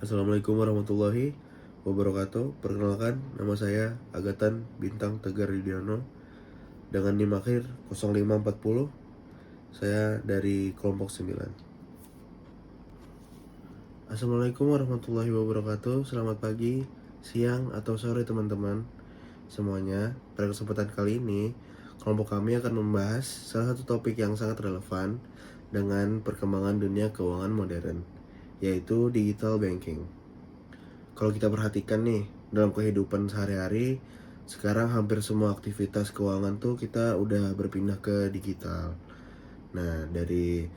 Assalamualaikum warahmatullahi wabarakatuh. Perkenalkan, nama saya Agatan Bintang Tegar Yudhoyono dengan NIM akhir 0540. Saya dari kelompok 9. Assalamualaikum warahmatullahi wabarakatuh. Selamat pagi, siang, atau sore teman-teman semuanya. Pada kesempatan kali ini, kelompok kami akan membahas salah satu topik yang sangat relevan dengan perkembangan dunia keuangan modern, yaitu digital banking. Kalau kita perhatikan nih, dalam kehidupan sehari-hari, sekarang hampir semua aktivitas keuangan tuh kita udah berpindah ke digital. Nah, dari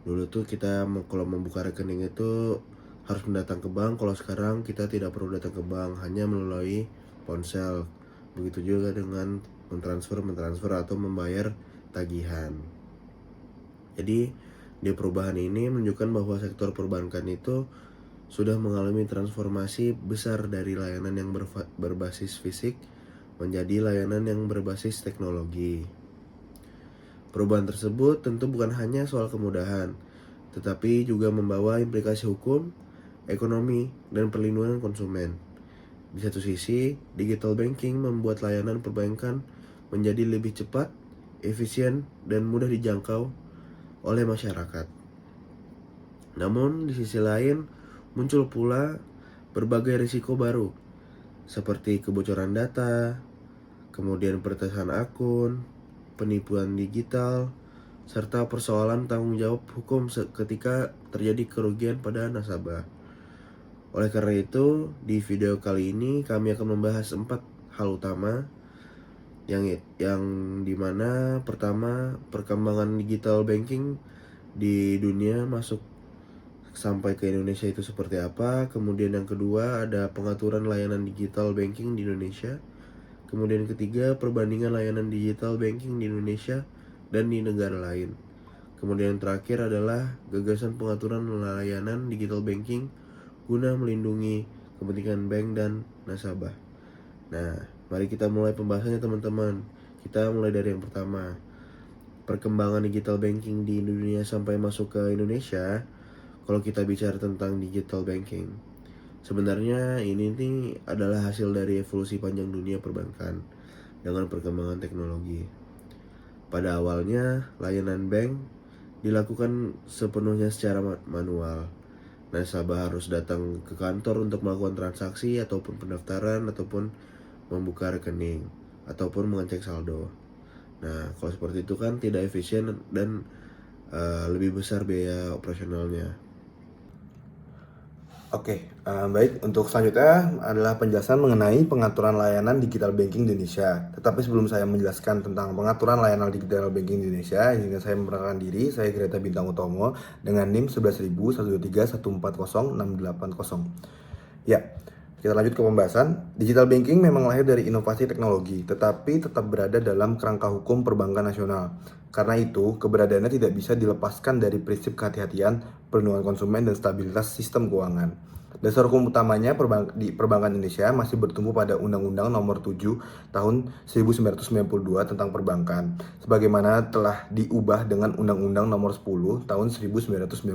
dulu tuh kita kalau membuka rekening itu harus mendatang ke bank. Kalau sekarang kita tidak perlu datang ke bank, hanya melalui ponsel. Begitu juga dengan mentransfer atau membayar tagihan. Jadi, di perubahan ini menunjukkan bahwa sektor perbankan itu sudah mengalami transformasi besar dari layanan yang berbasis fisik menjadi layanan yang berbasis teknologi. Perubahan tersebut tentu bukan hanya soal kemudahan, tetapi juga membawa implikasi hukum, ekonomi, dan perlindungan konsumen. Di satu sisi, digital banking membuat layanan perbankan menjadi lebih cepat, efisien, dan mudah dijangkau oleh masyarakat. Namun, di sisi lain, muncul pula berbagai risiko baru, seperti kebocoran data, kemudian peretasan akun, penipuan digital, serta persoalan tanggung jawab hukum ketika terjadi kerugian pada nasabah. Oleh karena itu, di video kali ini kami akan membahas 4 hal utama yang dimana pertama, perkembangan digital banking di dunia masuk sampai ke Indonesia itu seperti apa. Kemudian yang kedua ada pengaturan layanan digital banking di Indonesia. Kemudian ketiga, perbandingan layanan digital banking di Indonesia dan di negara lain. Kemudian yang terakhir adalah gagasan pengaturan layanan digital banking guna melindungi kepentingan bank dan nasabah. Nah, mari kita mulai pembahasannya teman-teman. Kita mulai dari yang pertama, perkembangan digital banking di dunia sampai masuk ke Indonesia. Kalau kita bicara tentang digital banking, sebenarnya ini adalah hasil dari evolusi panjang dunia perbankan dengan perkembangan teknologi. Pada awalnya, layanan bank dilakukan sepenuhnya secara manual. Nasabah harus datang ke kantor untuk melakukan transaksi ataupun pendaftaran ataupun membuka rekening ataupun mengecek saldo. Nah, kalau seperti itu kan tidak efisien dan lebih besar biaya operasionalnya. Baik. Untuk selanjutnya adalah penjelasan mengenai pengaturan layanan digital banking di Indonesia. Tetapi sebelum saya menjelaskan tentang pengaturan layanan digital banking di Indonesia, izinkan saya memperkenalkan diri. Saya Greta Bintang Utomo dengan NIM 11.123.140.680. Ya, kita lanjut ke pembahasan. Digital banking memang lahir dari inovasi teknologi, tetapi tetap berada dalam kerangka hukum perbankan nasional. Karena itu, keberadaannya tidak bisa dilepaskan dari prinsip kehati-hatian, perlindungan konsumen, dan stabilitas sistem keuangan. Dasar hukum utamanya di perbankan Indonesia masih bertumpu pada Undang-Undang Nomor 7 Tahun 1992 tentang perbankan, sebagaimana telah diubah dengan Undang-Undang Nomor 10 Tahun 1998.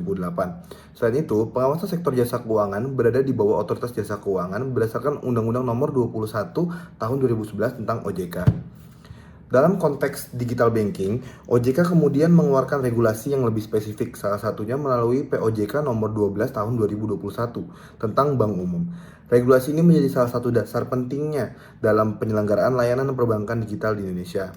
Selain itu, pengawasan sektor jasa keuangan berada di bawah Otoritas Jasa Keuangan berdasarkan Undang-Undang Nomor 21 Tahun 2011 tentang OJK. Dalam konteks digital banking, OJK kemudian mengeluarkan regulasi yang lebih spesifik, salah satunya melalui POJK nomor 12 tahun 2021 tentang Bank Umum. Regulasi ini menjadi salah satu dasar pentingnya dalam penyelenggaraan layanan perbankan digital di Indonesia.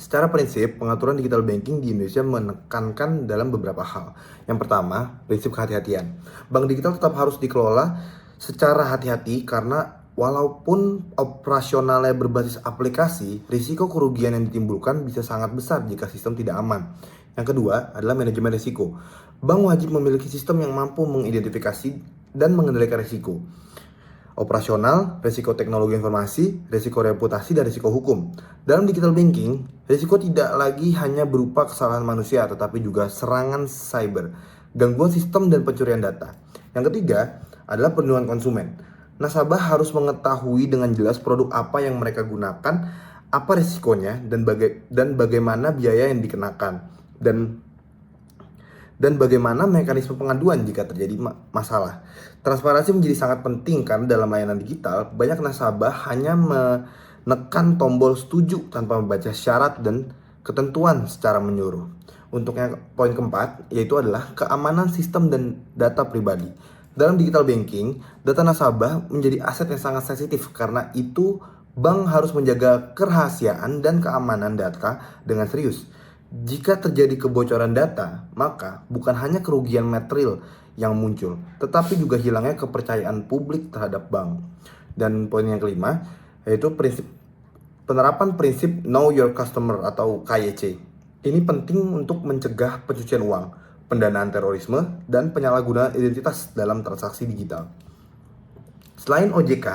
Secara prinsip, pengaturan digital banking di Indonesia menekankan dalam beberapa hal. Yang pertama, prinsip kehati-hatian. Bank digital tetap harus dikelola secara hati-hati karena walaupun operasionalnya berbasis aplikasi, risiko kerugian yang ditimbulkan bisa sangat besar jika sistem tidak aman. Yang kedua adalah manajemen risiko. Bank wajib memiliki sistem yang mampu mengidentifikasi dan mengendalikan risiko operasional, risiko teknologi informasi, risiko reputasi, dan risiko hukum. Dalam digital banking, risiko tidak lagi hanya berupa kesalahan manusia, tetapi juga serangan cyber, gangguan sistem, dan pencurian data. Yang ketiga adalah perlindungan konsumen. Nasabah harus mengetahui dengan jelas produk apa yang mereka gunakan, apa risikonya, dan bagaimana biaya yang dikenakan. dan bagaimana mekanisme pengaduan jika terjadi masalah. Transparansi menjadi sangat penting karena dalam layanan digital, banyak nasabah hanya menekan tombol setuju tanpa membaca syarat dan ketentuan secara menyeluruh. Untuk yang poin keempat, yaitu adalah keamanan sistem dan data pribadi. Dalam digital banking, data nasabah menjadi aset yang sangat sensitif karena itu bank harus menjaga kerahasiaan dan keamanan data dengan serius. Jika terjadi kebocoran data, maka bukan hanya kerugian material yang muncul, tetapi juga hilangnya kepercayaan publik terhadap bank. Dan poin yang kelima, yaitu penerapan prinsip Know Your Customer atau KYC. Ini penting untuk mencegah pencucian uang, pendanaan terorisme, dan penyalahgunaan identitas dalam transaksi digital. Selain OJK,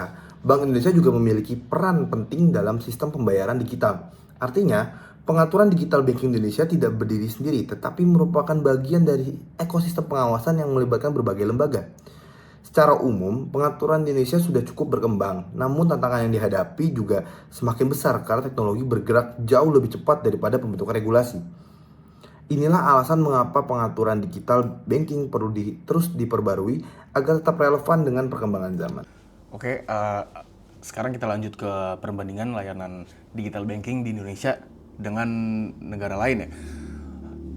Bank Indonesia juga memiliki peran penting dalam sistem pembayaran digital. Artinya, pengaturan digital banking Indonesia tidak berdiri sendiri, tetapi merupakan bagian dari ekosistem pengawasan yang melibatkan berbagai lembaga. Secara umum, pengaturan di Indonesia sudah cukup berkembang, namun tantangan yang dihadapi juga semakin besar karena teknologi bergerak jauh lebih cepat daripada pembentukan regulasi. Inilah alasan mengapa pengaturan digital banking perlu terus diperbarui agar tetap relevan dengan perkembangan zaman. Oke, sekarang kita lanjut ke perbandingan layanan digital banking di Indonesia dengan negara lain ya.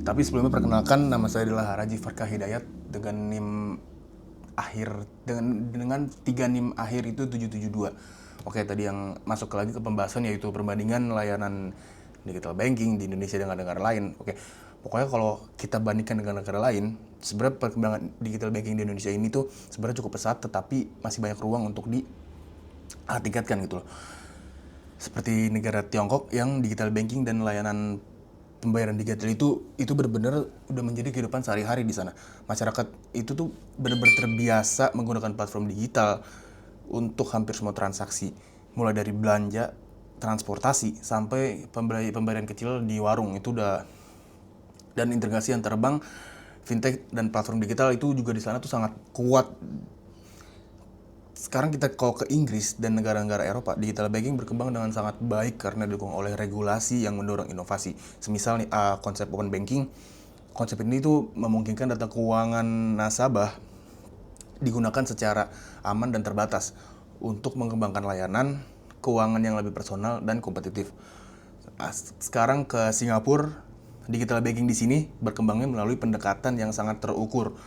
Tapi sebelumnya perkenalkan, nama saya adalah Raji Farkah Hidayat dengan NIM akhir dengan 3 NIM akhir itu 772. Oke, tadi yang masuk lagi ke pembahasan yaitu perbandingan layanan digital banking di Indonesia dengan negara lain. Oke. Pokoknya kalau kita bandingkan dengan negara lain, sebenarnya perkembangan digital banking di Indonesia ini tuh sebenarnya cukup pesat, tetapi masih banyak ruang untuk ditingkatkan gitu loh. Seperti negara Tiongkok yang digital banking dan layanan pembayaran digital itu benar-benar udah menjadi kehidupan sehari-hari di sana. Masyarakat itu tuh benar-benar terbiasa menggunakan platform digital untuk hampir semua transaksi, mulai dari belanja, transportasi, sampai pembayaran kecil di warung itu udah. Dan integrasi antara bank, fintech, dan platform digital itu juga di sana tuh sangat kuat. Sekarang kita kalau ke Inggris dan negara-negara Eropa, digital banking berkembang dengan sangat baik karena didukung oleh regulasi yang mendorong inovasi. Semisal nih, konsep open banking, konsep ini tuh memungkinkan data keuangan nasabah digunakan secara aman dan terbatas untuk mengembangkan layanan keuangan yang lebih personal dan kompetitif. Sekarang ke Singapura, digital banking di sini berkembangnya melalui pendekatan yang sangat terukur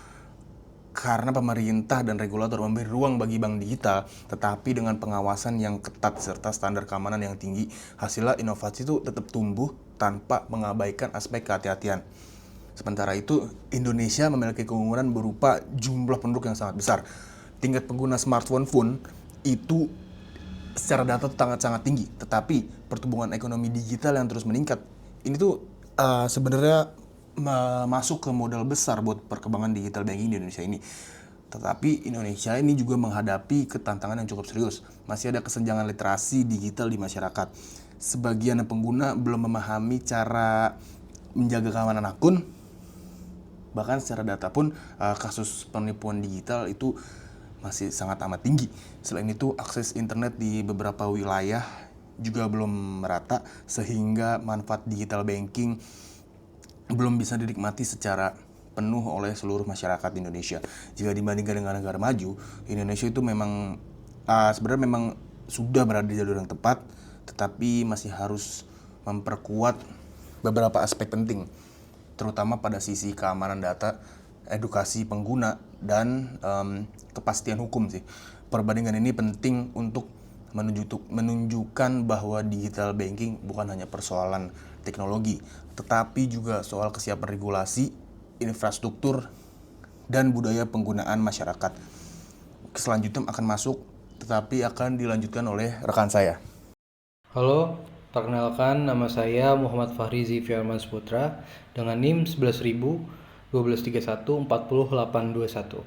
karena pemerintah dan regulator memberi ruang bagi bank digital, tetapi dengan pengawasan yang ketat serta standar keamanan yang tinggi. Hasilnya inovasi itu tetap tumbuh tanpa mengabaikan aspek kehati-hatian. Sementara itu, Indonesia memiliki keunggulan berupa jumlah penduduk yang sangat besar. Tingkat pengguna smartphone pun itu secara data sangat-sangat tinggi, tetapi pertumbuhan ekonomi digital yang terus meningkat. Ini tuh sebenarnya masuk ke modal besar buat perkembangan digital banking di Indonesia ini. Tetapi Indonesia ini juga menghadapi ketantangan yang cukup serius. Masih ada kesenjangan literasi digital di masyarakat. Sebagian pengguna belum memahami cara menjaga keamanan akun. Bahkan secara data pun kasus penipuan digital itu masih sangat amat tinggi. Selain itu, akses internet di beberapa wilayah juga belum merata, sehingga manfaat digital banking belum bisa dinikmati secara penuh oleh seluruh masyarakat Indonesia. Jika dibandingkan dengan negara maju, Indonesia itu memang sebenarnya memang sudah berada di jalur yang tepat, tetapi masih harus memperkuat beberapa aspek penting, terutama pada sisi keamanan data, edukasi pengguna, dan kepastian hukum sih. Perbandingan ini penting untuk menunjukkan bahwa digital banking bukan hanya persoalan teknologi, tetapi juga soal kesiapan regulasi, infrastruktur, dan budaya penggunaan masyarakat. Selanjutnya akan masuk, tetapi akan dilanjutkan oleh rekan saya. Halo, perkenalkan nama saya Muhammad Fahrizi Firman Putra dengan NIM 11.000 1231 40821.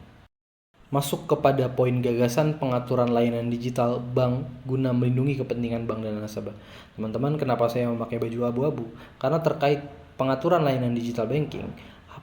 Masuk kepada poin gagasan pengaturan layanan digital bank guna melindungi kepentingan bank dan nasabah. Teman-teman, kenapa saya memakai baju abu-abu? Karena terkait pengaturan layanan digital banking,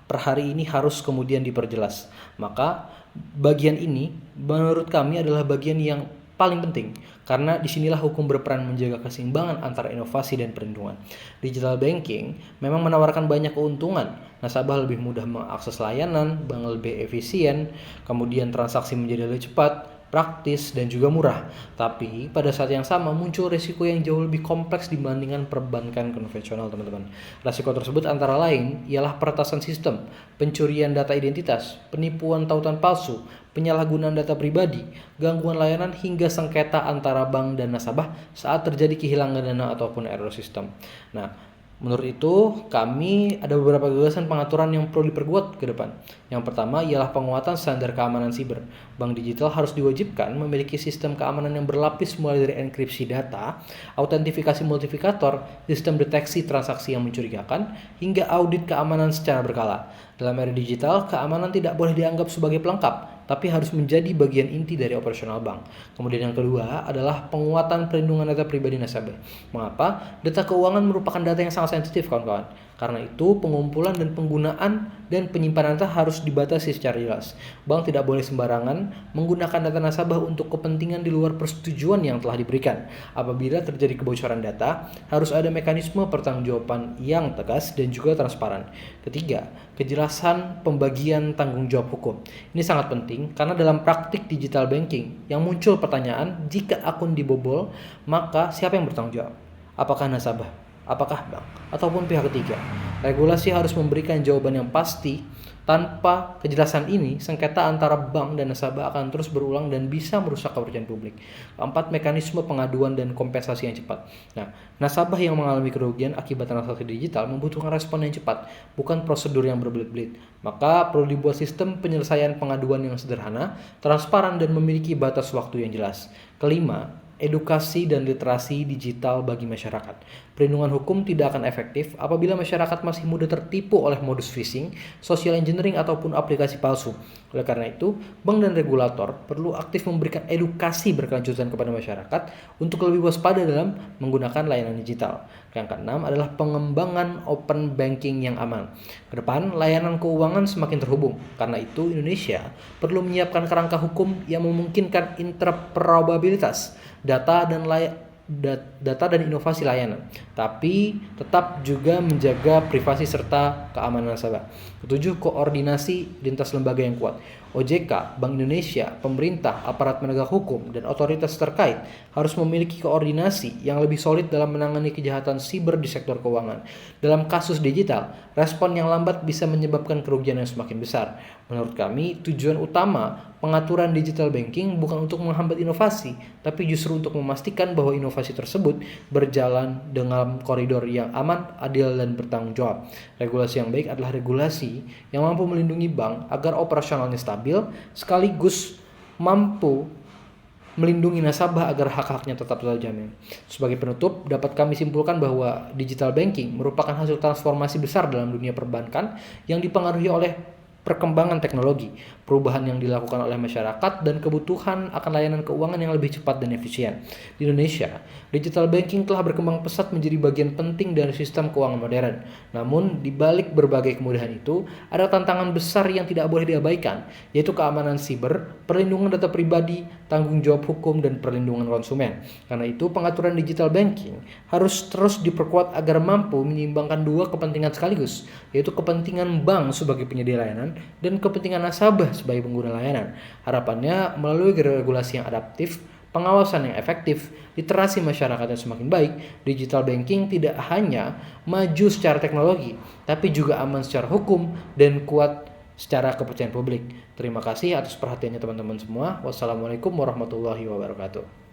per hari ini harus kemudian diperjelas. Maka bagian ini menurut kami adalah bagian yang paling penting, karena disinilah hukum berperan menjaga keseimbangan antara inovasi dan perlindungan. Digital banking memang menawarkan banyak keuntungan, nasabah lebih mudah mengakses layanan, bank lebih efisien, kemudian transaksi menjadi lebih cepat, praktis, dan juga murah. Tapi pada saat yang sama muncul risiko yang jauh lebih kompleks dibandingkan perbankan konvensional, teman-teman. Risiko tersebut antara lain ialah peretasan sistem, pencurian data identitas, penipuan tautan palsu, penyalahgunaan data pribadi, gangguan layanan hingga sengketa antara bank dan nasabah saat terjadi kehilangan dana ataupun error sistem. Nah, menurut itu, kami ada beberapa gagasan pengaturan yang perlu diperkuat ke depan. Yang pertama ialah penguatan standar keamanan siber. Bank digital harus diwajibkan memiliki sistem keamanan yang berlapis mulai dari enkripsi data, autentifikasi multiplikator, sistem deteksi transaksi yang mencurigakan, hingga audit keamanan secara berkala. Dalam era digital, keamanan tidak boleh dianggap sebagai pelengkap, tapi harus menjadi bagian inti dari operasional bank. Kemudian yang kedua adalah penguatan perlindungan data pribadi nasabah. Mengapa? Data keuangan merupakan data yang sangat sensitif, kawan-kawan. Karena itu, pengumpulan dan penggunaan dan penyimpanan data harus dibatasi secara jelas. Bank tidak boleh sembarangan menggunakan data nasabah untuk kepentingan di luar persetujuan yang telah diberikan. Apabila terjadi kebocoran data, harus ada mekanisme pertanggungjawaban yang tegas dan juga transparan. Ketiga, kejelasan pembagian tanggung jawab hukum. Ini sangat penting karena dalam praktik digital banking yang muncul pertanyaan, jika akun dibobol, maka siapa yang bertanggung jawab? Apakah nasabah? Apakah bank? Ataupun pihak ketiga? Regulasi harus memberikan jawaban yang pasti. Tanpa kejelasan ini, sengketa antara bank dan nasabah akan terus berulang dan bisa merusak kepercayaan publik. Keempat, mekanisme pengaduan dan kompensasi yang cepat. Nah, nasabah yang mengalami kerugian akibat transaksi digital membutuhkan respon yang cepat, bukan prosedur yang berbelit-belit. Maka perlu dibuat sistem penyelesaian pengaduan yang sederhana, transparan, dan memiliki batas waktu yang jelas. Kelima, edukasi dan literasi digital bagi masyarakat. Perlindungan hukum tidak akan efektif apabila masyarakat masih mudah tertipu oleh modus phishing, social engineering, ataupun aplikasi palsu. Oleh karena itu, bank dan regulator perlu aktif memberikan edukasi berkelanjutan kepada masyarakat untuk lebih waspada dalam menggunakan layanan digital. Yang keenam adalah pengembangan open banking yang aman. Kedepan, layanan keuangan semakin terhubung. Karena itu, Indonesia perlu menyiapkan kerangka hukum yang memungkinkan interoperabilitas data dan inovasi layanan, tapi tetap juga menjaga privasi serta keamanan nasabah. Ketujuh, koordinasi lintas lembaga yang kuat. OJK, Bank Indonesia, pemerintah, aparat penegak hukum, dan otoritas terkait harus memiliki koordinasi yang lebih solid dalam menangani kejahatan siber di sektor keuangan. Dalam kasus digital, respon yang lambat bisa menyebabkan kerugian yang semakin besar. Menurut kami, tujuan utama pengaturan digital banking bukan untuk menghambat inovasi, tapi justru untuk memastikan bahwa inovasi tersebut berjalan dengan koridor yang aman, adil, dan bertanggung jawab. Regulasi yang baik adalah regulasi yang mampu melindungi bank agar operasionalnya stabil, sekaligus mampu melindungi nasabah agar hak-haknya tetap terjamin. Sebagai penutup, dapat kami simpulkan bahwa digital banking merupakan hasil transformasi besar dalam dunia perbankan yang dipengaruhi oleh perkembangan teknologi, perubahan yang dilakukan oleh masyarakat, dan kebutuhan akan layanan keuangan yang lebih cepat dan efisien. Di Indonesia, digital banking telah berkembang pesat menjadi bagian penting dari sistem keuangan modern. Namun, di balik berbagai kemudahan itu, ada tantangan besar yang tidak boleh diabaikan, yaitu keamanan siber, perlindungan data pribadi, tanggung jawab hukum, dan perlindungan konsumen. Karena itu, pengaturan digital banking harus terus diperkuat agar mampu menyeimbangkan dua kepentingan sekaligus, yaitu kepentingan bank sebagai penyedia layanan dan kepentingan nasabah sebagai pengguna layanan. Harapannya melalui regulasi yang adaptif, pengawasan yang efektif, literasi masyarakat yang semakin baik, digital banking tidak hanya maju secara teknologi, tapi juga aman secara hukum dan kuat secara kepercayaan publik. Terima kasih atas perhatiannya teman-teman semua. Wassalamualaikum warahmatullahi wabarakatuh.